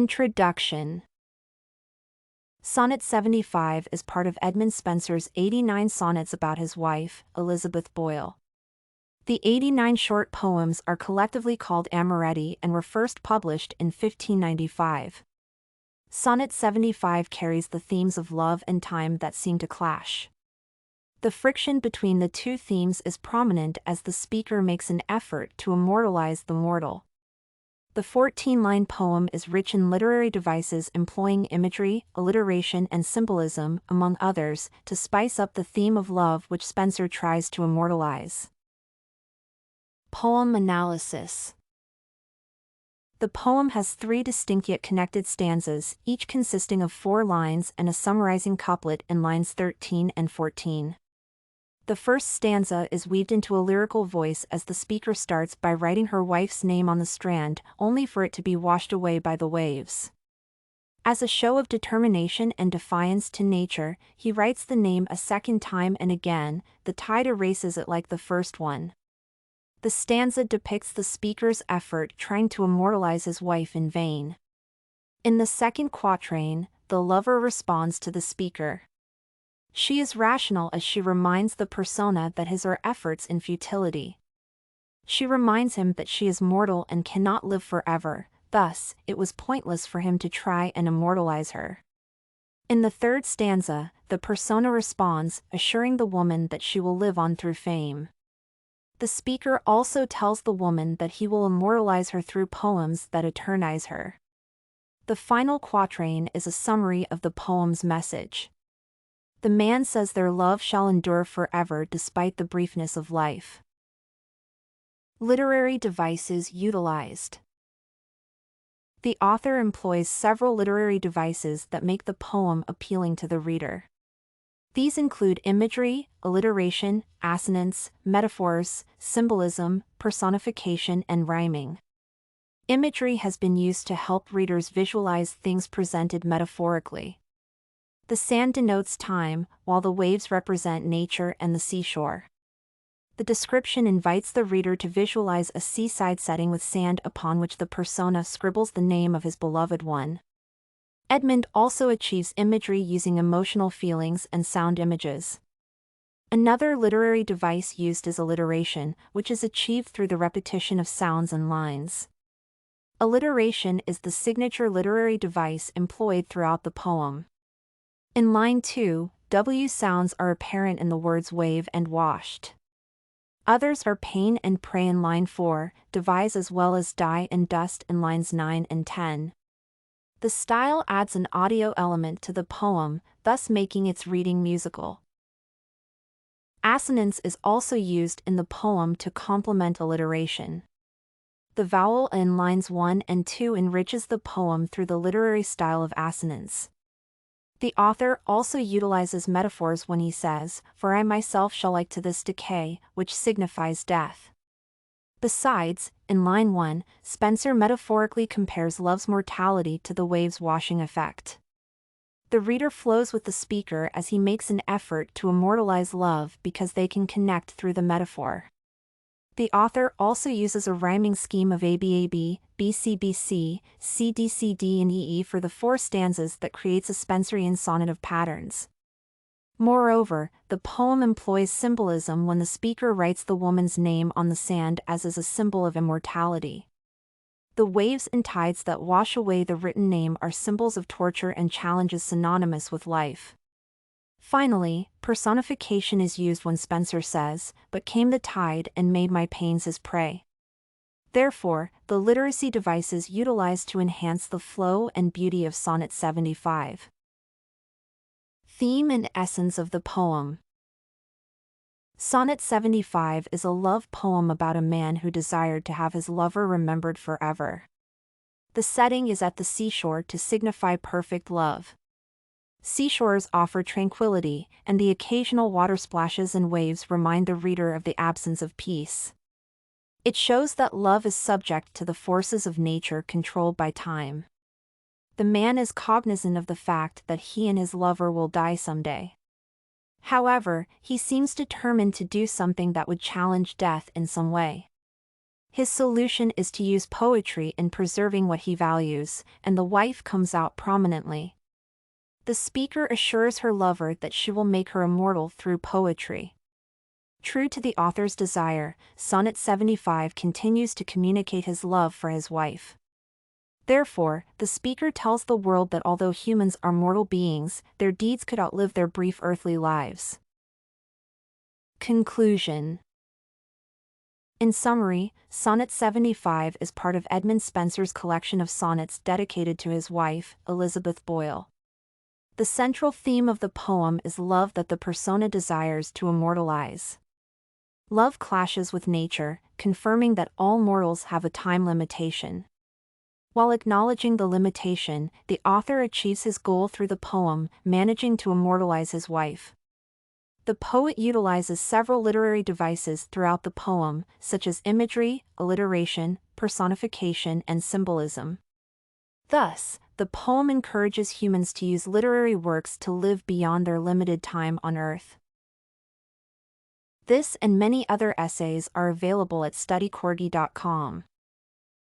Introduction. Sonnet 75 is part of Edmund Spenser's 89 sonnets about his wife, Elizabeth Boyle. The 89 short poems are collectively called Amoretti and were first published in 1595. Sonnet 75 carries the themes of love and time that seem to clash. The friction between the two themes is prominent as the speaker makes an effort to immortalize the mortal. The 14-line poem is rich in literary devices employing imagery, alliteration, and symbolism, among others, to spice up the theme of love which Spenser tries to immortalize. Poem analysis. The poem has 3 distinct yet connected stanzas, each consisting of 4 lines and a summarizing couplet in lines 13 and 14. The first stanza is weaved into a lyrical voice as the speaker starts by writing her wife's name on the strand, only for it to be washed away by the waves. As a show of determination and defiance to nature, he writes the name a second time and again, the tide erases it like the first one. The stanza depicts the speaker's effort trying to immortalize his wife in vain. In the second quatrain, the lover responds to the speaker. She is rational as she reminds the persona that his are efforts in futility. She reminds him that she is mortal and cannot live forever, thus, it was pointless for him to try and immortalize her. In the third stanza, the persona responds, assuring the woman that she will live on through fame. The speaker also tells the woman that he will immortalize her through poems that eternize her. The final quatrain is a summary of the poem's message. The man says their love shall endure forever despite the briefness of life. Literary devices utilized. The author employs several literary devices that make the poem appealing to the reader. These include imagery, alliteration, assonance, metaphors, symbolism, personification, and rhyming. Imagery has been used to help readers visualize things presented metaphorically. The sand denotes time, while the waves represent nature and the seashore. The description invites the reader to visualize a seaside setting with sand upon which the persona scribbles the name of his beloved one. Edmund also achieves imagery using emotional feelings and sound images. Another literary device used is alliteration, which is achieved through the repetition of sounds and lines. Alliteration is the signature literary device employed throughout the poem. In line 2, W sounds are apparent in the words wave and washed. Others are pain and pray in line 4, devise as well as die and dust in lines 9 and 10. The style adds an audio element to the poem, thus making its reading musical. Assonance is also used in the poem to complement alliteration. The vowel in lines 1 and 2 enriches the poem through the literary style of assonance. The author also utilizes metaphors when he says, "For I myself shall like to this decay," which signifies death. Besides, in line 1, Spenser metaphorically compares love's mortality to the waves' washing effect. The reader flows with the speaker as he makes an effort to immortalize love because they can connect through the metaphor. The author also uses a rhyming scheme of ABAB, BCBC, CDCD and EE for the 4 stanzas that creates a Spenserian sonnet of patterns. Moreover, the poem employs symbolism when the speaker writes the woman's name on the sand as is a symbol of immortality. The waves and tides that wash away the written name are symbols of torture and challenges synonymous with life. Finally, personification is used when Spenser says, "But came the tide and made my pains his prey." Therefore, the literacy devices utilized to enhance the flow and beauty of Sonnet 75. Theme and essence of the poem. Sonnet 75 is a love poem about a man who desired to have his lover remembered forever. The setting is at the seashore to signify perfect love. Seashores offer tranquility, and the occasional water splashes and waves remind the reader of the absence of peace. It shows that love is subject to the forces of nature controlled by time. The man is cognizant of the fact that he and his lover will die someday. However, he seems determined to do something that would challenge death in some way. His solution is to use poetry in preserving what he values, and the wife comes out prominently. The speaker assures her lover that she will make her immortal through poetry. True to the author's desire, Sonnet 75 continues to communicate his love for his wife. Therefore, the speaker tells the world that although humans are mortal beings, their deeds could outlive their brief earthly lives. Conclusion. In summary, Sonnet 75 is part of Edmund Spenser's collection of sonnets dedicated to his wife, Elizabeth Boyle. The central theme of the poem is love that the persona desires to immortalize. Love clashes with nature, confirming that all mortals have a time limitation. While acknowledging the limitation, the author achieves his goal through the poem, managing to immortalize his wife. The poet utilizes several literary devices throughout the poem, such as imagery, alliteration, personification, and symbolism. Thus, the poem encourages humans to use literary works to live beyond their limited time on Earth. This and many other essays are available at studycorgi.com.